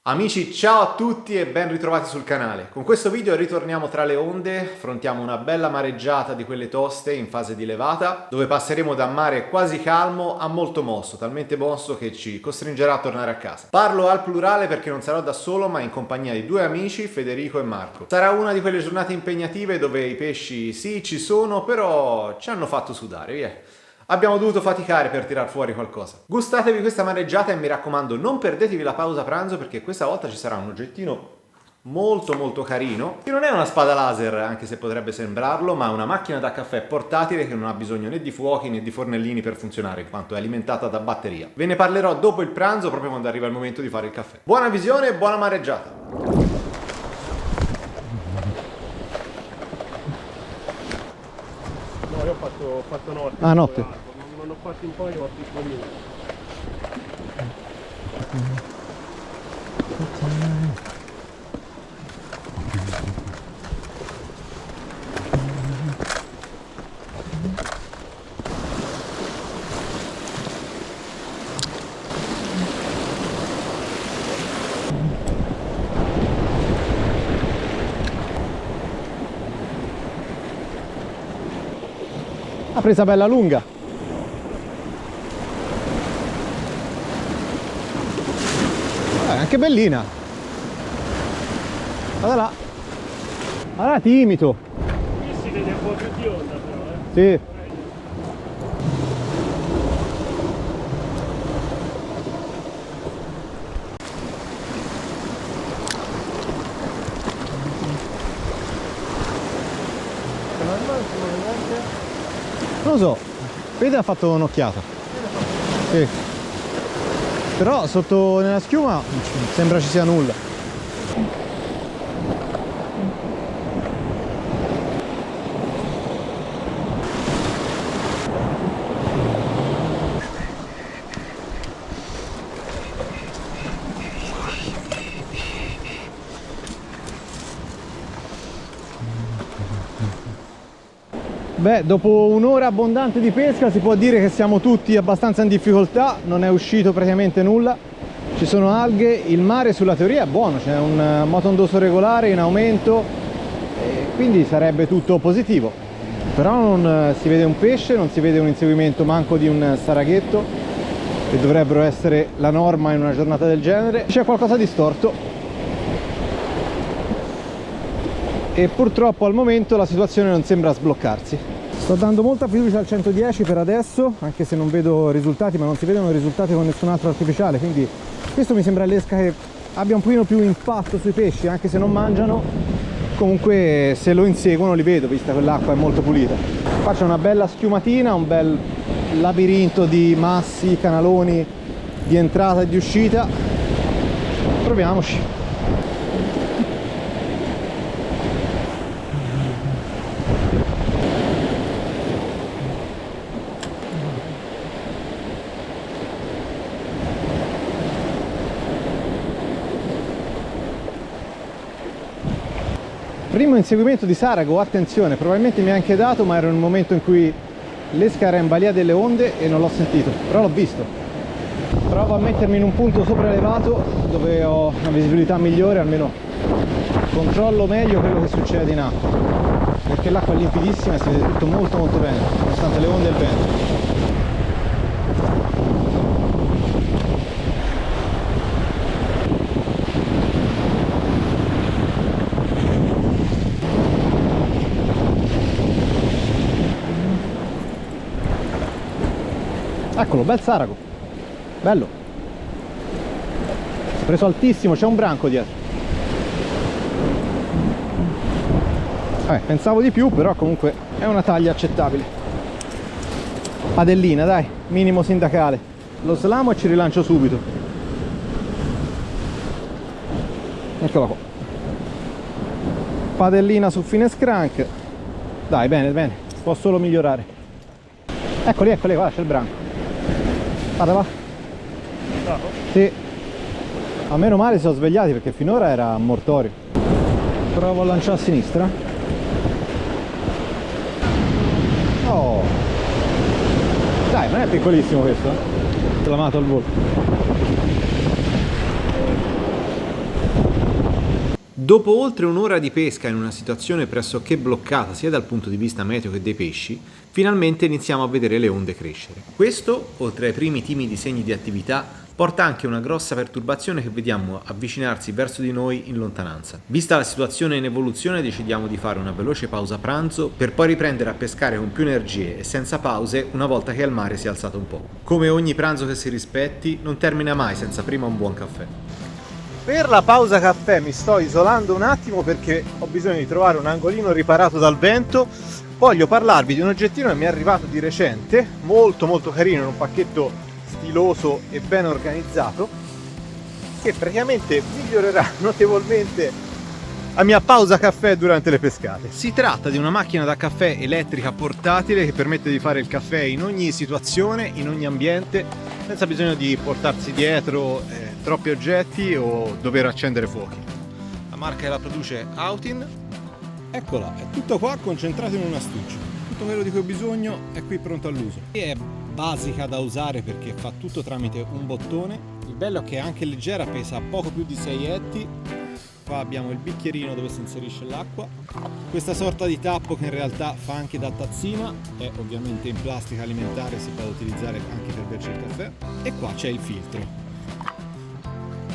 Amici, ciao a tutti e ben ritrovati sul canale. Con questo video ritorniamo tra le onde, affrontiamo una bella mareggiata di quelle toste in fase di levata, dove passeremo da mare quasi calmo a molto mosso, talmente mosso che ci costringerà a tornare a casa. Parlo al plurale perché non sarò da solo, ma in compagnia di due amici, Federico e Marco. Sarà una di quelle giornate impegnative dove i pesci sì ci sono, però ci hanno fatto sudare, via. Abbiamo dovuto faticare per tirar fuori qualcosa. Gustatevi questa mareggiata e mi raccomando non perdetevi la pausa pranzo perché questa volta ci sarà un oggettino molto carino, che non è una spada laser anche se potrebbe sembrarlo, ma una macchina da caffè portatile che non ha bisogno né di fuochi né di fornellini per funzionare in quanto è alimentata da batteria. Ve ne parlerò dopo il pranzo, proprio quando arriva il momento di fare il caffè. Buona visione e buona mareggiata! Io ho fatto notte. Ah, notte. Non ho fatto in poi, ho fatto il minuto. Ha presa bella lunga. Anche bellina. Guarda là. Allora ti imito. Qui si vede un po' più di onda però, Sì. Non lo so, Fede ha fatto un'occhiata. Sì. Però sotto nella schiuma sembra ci sia nulla. Beh, dopo un'ora abbondante di pesca si può dire che siamo tutti abbastanza in difficoltà, non è uscito praticamente nulla, ci sono alghe, il mare sulla teoria è buono, c'è un moto ondoso regolare in aumento, quindi sarebbe tutto positivo, però non si vede un pesce, non si vede un inseguimento manco di un saraghetto, che dovrebbero essere la norma in una giornata del genere, c'è qualcosa di storto e purtroppo al momento la situazione non sembra sbloccarsi. Sto dando molta fiducia al 110 per adesso, anche se non vedo risultati, ma non si vedono risultati con nessun altro artificiale, quindi questo mi sembra l'esca che abbia un pochino più impatto sui pesci, anche se non mangiano, comunque se lo inseguono li vedo, vista che l'acqua è molto pulita. Qua c'è una bella schiumatina, un bel labirinto di massi, canaloni di entrata e di uscita. Proviamoci. Primo inseguimento di sarago, attenzione, probabilmente mi ha anche dato, ma era in un momento in cui l'esca era in balia delle onde e non l'ho sentito, però l'ho visto. Provo a mettermi in un punto sopraelevato dove ho una visibilità migliore, almeno controllo meglio quello che succede in acqua, perché l'acqua è limpidissima e si vede tutto molto bene, nonostante le onde e il vento. Eccolo, bel sarago, bello, si è preso altissimo, c'è un branco dietro. Pensavo di più, però comunque è una taglia accettabile. Padellina, dai, minimo sindacale. Lo slamo e ci rilancio subito. Eccola qua. Padellina sul fine scrank. Dai, bene, può solo migliorare. Eccoli, guarda, c'è il branco. Guarda, va. Bravo. Sì. A meno male si sono svegliati perché finora era mortorio. Provo a lanciare a sinistra. Oh. Dai, non è piccolissimo questo, L'ho amato al volo. Dopo oltre un'ora di pesca in una situazione pressoché bloccata sia dal punto di vista meteo che dei pesci, finalmente iniziamo a vedere le onde crescere. Questo, oltre ai primi timidi segni di attività, porta anche una grossa perturbazione che vediamo avvicinarsi verso di noi in lontananza. Vista la situazione in evoluzione, decidiamo di fare una veloce pausa pranzo per poi riprendere a pescare con più energie e senza pause una volta che il mare si è alzato un po'. Come ogni pranzo che si rispetti, non termina mai senza prima un buon caffè. Per la pausa caffè mi sto isolando un attimo perché ho bisogno di trovare un angolino riparato dal vento. Voglio parlarvi di un oggettino che mi è arrivato di recente, molto carino, in un pacchetto stiloso e ben organizzato, che praticamente migliorerà notevolmente la mia pausa caffè durante le pescate. Si tratta di una macchina da caffè elettrica portatile che permette di fare il caffè in ogni situazione, in ogni ambiente, senza bisogno di portarsi dietro troppi oggetti o dover accendere fuochi. La marca che la produce è Autin. Eccola, è tutto qua concentrato in un astuccio. Tutto quello di cui ho bisogno è qui pronto all'uso. È basica da usare perché fa tutto tramite un bottone. Il bello è che è anche leggera, pesa poco più di 6 etti. Qua abbiamo il bicchierino dove si inserisce l'acqua, questa sorta di tappo che in realtà fa anche da tazzina, è ovviamente in plastica alimentare, si può utilizzare anche per berci il caffè, e qua c'è il filtro.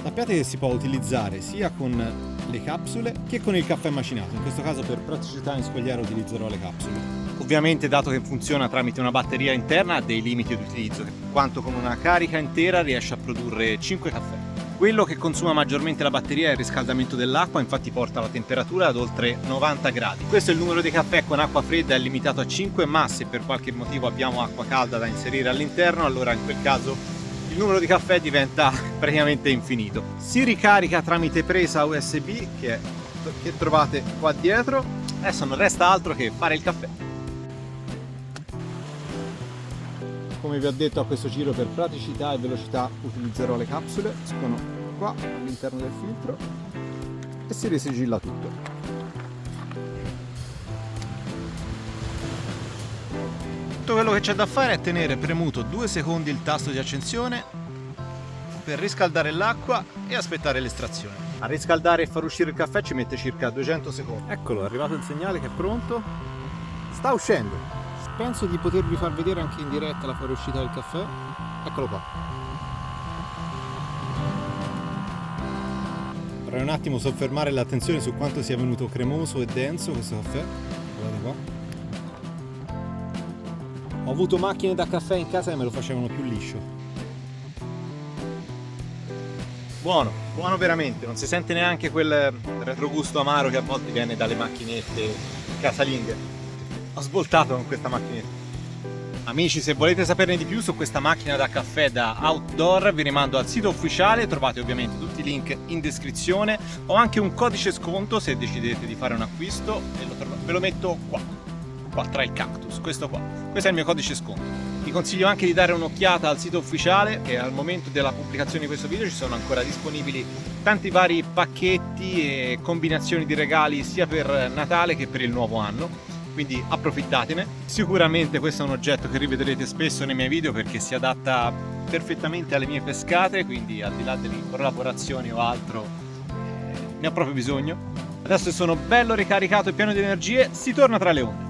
Sappiate che si può utilizzare sia con le capsule che con il caffè macinato, in questo caso per praticità in scogliera utilizzerò le capsule. Ovviamente, dato che funziona tramite una batteria interna, ha dei limiti di utilizzo, quanto con una carica intera riesce a produrre 5 caffè. Quello che consuma maggiormente la batteria è il riscaldamento dell'acqua, infatti porta la temperatura ad oltre 90 gradi. Questo è il numero di caffè con acqua fredda, è limitato a 5, ma se per qualche motivo abbiamo acqua calda da inserire all'interno, allora in quel caso il numero di caffè diventa praticamente infinito. Si ricarica tramite presa USB che trovate qua dietro. Adesso non resta altro che fare il caffè. Come vi ho detto, a questo giro per praticità e velocità utilizzerò le capsule, escono qua all'interno del filtro e si risigilla tutto. Tutto quello che c'è da fare è tenere premuto 2 secondi il tasto di accensione per riscaldare l'acqua e aspettare l'estrazione. A riscaldare e far uscire il caffè ci mette circa 200 secondi. Eccolo, è arrivato il segnale che è pronto. Sta uscendo. Penso di potervi far vedere anche in diretta la fuoriuscita del caffè. Eccolo qua. Vorrei un attimo soffermare l'attenzione su quanto sia venuto cremoso e denso questo caffè. Guardate qua. Ho avuto macchine da caffè in casa che me lo facevano più liscio. Buono, buono veramente, non si sente neanche quel retrogusto amaro che a volte viene dalle macchinette casalinghe. Ho svoltato con questa macchinetta. Amici, se volete saperne di più su questa macchina da caffè da outdoor, vi rimando al sito ufficiale, trovate ovviamente tutti i link in descrizione. Ho anche un codice sconto se decidete di fare un acquisto e ve lo metto qua tra il cactus, questo qua. Questo è il mio codice sconto. Vi consiglio anche di dare un'occhiata al sito ufficiale, che al momento della pubblicazione di questo video ci sono ancora disponibili tanti vari pacchetti e combinazioni di regali sia per Natale che per il nuovo anno. Quindi approfittatene. Sicuramente questo è un oggetto che rivedrete spesso nei miei video perché si adatta perfettamente alle mie pescate, quindi al di là delle collaborazioni o altro ne ho proprio bisogno. Adesso che sono bello ricaricato e pieno di energie, si torna tra le onde.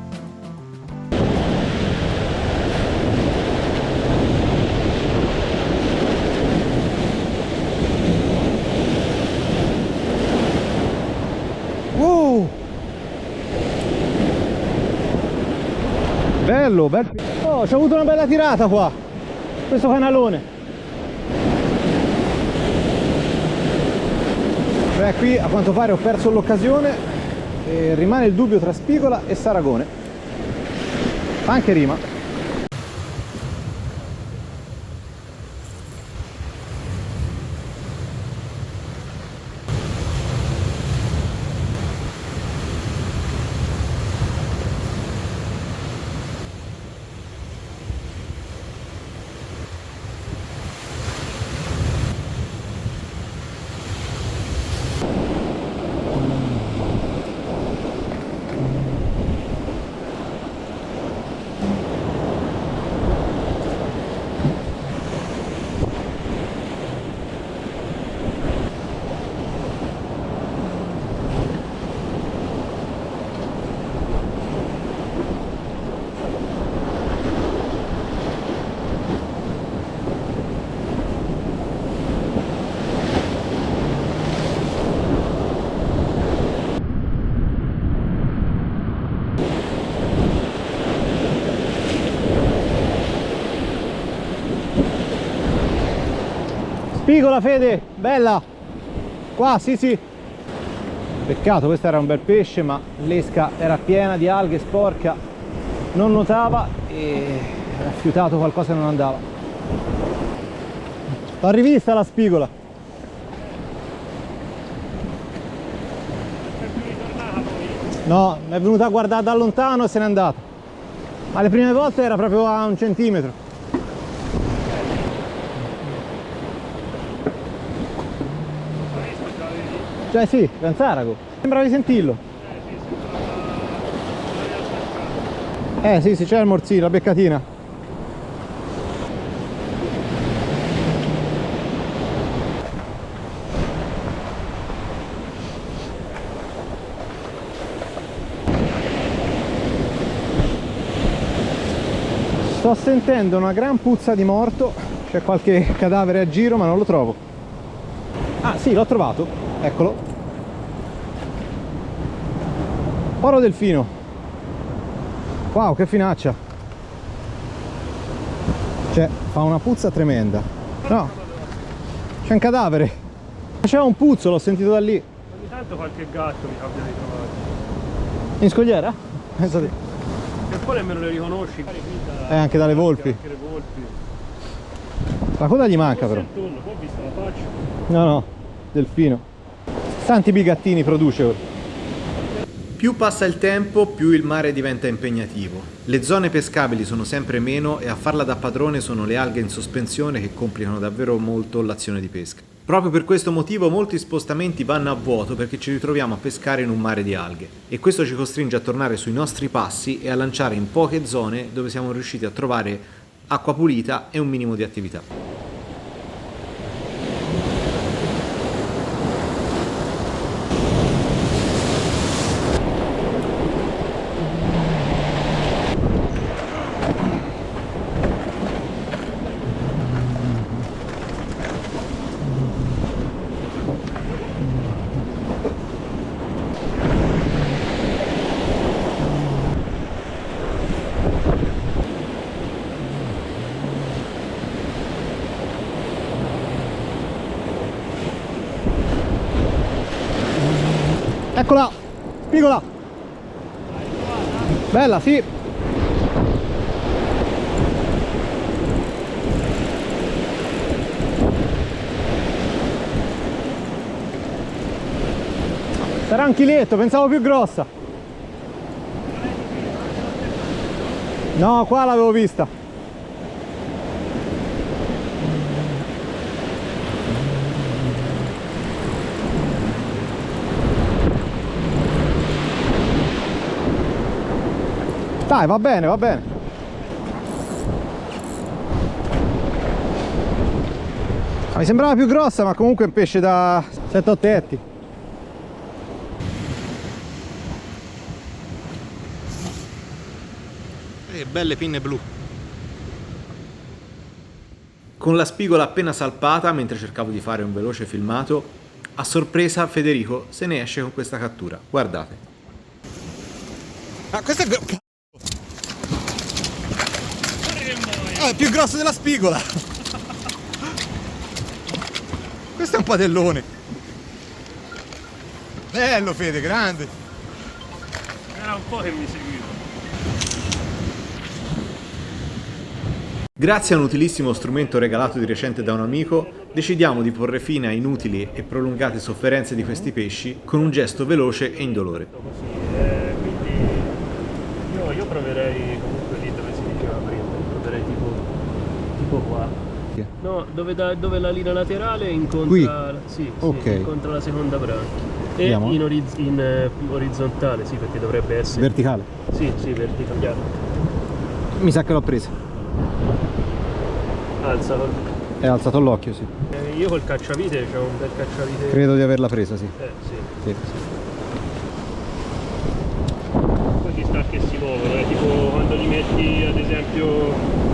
Bello, bello. Oh, c'ho avuto una bella tirata qua, questo canalone. Beh, qui a quanto pare ho perso l'occasione e rimane il dubbio tra Spigola e Saragone. Fa anche rima. Spigola, Fede, bella. Qua, sì sì. Peccato, questo era un bel pesce, ma l'esca era piena di alghe, sporca, non nuotava e ha fiutato qualcosa e non andava. L'ho rivista la spigola. No, è venuta a guardare da lontano e se n'è andata. Ma le prime volte era proprio a 1 centimetro. Cioè sì, Ganzarago. Sembrava di sentirlo. Sì, sì, c'è il morzino, la beccatina. Sto sentendo una gran puzza di morto, c'è qualche cadavere a giro ma non lo trovo. Ah sì, l'ho trovato, eccolo. Oro delfino. Wow, che finaccia. Cioè, fa una puzza tremenda. No, c'è un cadavere. C'era un puzzo, l'ho sentito da lì. Ogni tanto qualche gatto mi capita di trovare. In scogliera? Pensate. E poi nemmeno le riconosci. Anche dalle volpi. Anche le volpi. La coda gli manca però. Il tonno, poi ho visto la faccia. No, no, delfino. Tanti bigattini produce ora. Più passa il tempo, più il mare diventa impegnativo. Le zone pescabili sono sempre meno e a farla da padrone sono le alghe in sospensione che complicano davvero molto l'azione di pesca. Proprio per questo motivo molti spostamenti vanno a vuoto perché ci ritroviamo a pescare in un mare di alghe e questo ci costringe a tornare sui nostri passi e a lanciare in poche zone dove siamo riusciti a trovare acqua pulita e un minimo di attività. Eccola, spigola. Bella, sì. Sarà un chiletto, pensavo più grossa. No, qua l'avevo vista. Dai, va bene, va bene. Mi sembrava più grossa, ma comunque è un pesce da 7-8 etti. Belle pinne blu. Con la spigola appena salpata, mentre cercavo di fare un veloce filmato, a sorpresa Federico se ne esce con questa cattura. Guardate. Ah, questo è è più grosso della spigola. Questo è un padellone. Bello, Fede, grande. Era un po' che mi seguiva. Grazie a un utilissimo strumento regalato di recente da un amico, decidiamo di porre fine a inutili e prolungate sofferenze di questi pesci con un gesto veloce e indolore. Quindi io proverei comunque lì dove si diceva prima, proverei tipo qua. No, dove la linea laterale incontra, sì, okay. Incontra la seconda branchia. E Vediamo. in orizzontale, sì, perché dovrebbe essere. Verticale. Sì, verticale. Mi sa che l'ho presa. Alza. È alzato l'occhio, sì. Io col cacciavite c'ho un bel cacciavite. Credo di averla presa, sì. Sì. Sì. Poi ci sta che si muovono, tipo quando li metti ad esempio.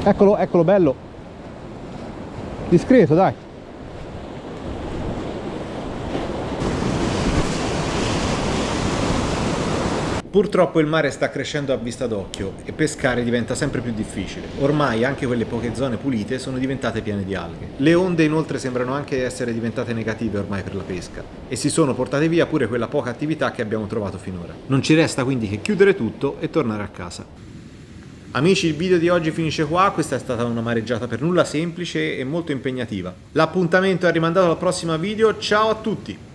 Sì. Eccolo, eccolo, bello. Discreto, dai. Purtroppo il mare sta crescendo a vista d'occhio e pescare diventa sempre più difficile. Ormai anche quelle poche zone pulite sono diventate piene di alghe. Le onde inoltre sembrano anche essere diventate negative ormai per la pesca e si sono portate via pure quella poca attività che abbiamo trovato finora. Non ci resta quindi che chiudere tutto e tornare a casa. Amici, il video di oggi finisce qua, questa è stata una mareggiata per nulla semplice e molto impegnativa. L'appuntamento è rimandato al prossimo video, ciao a tutti!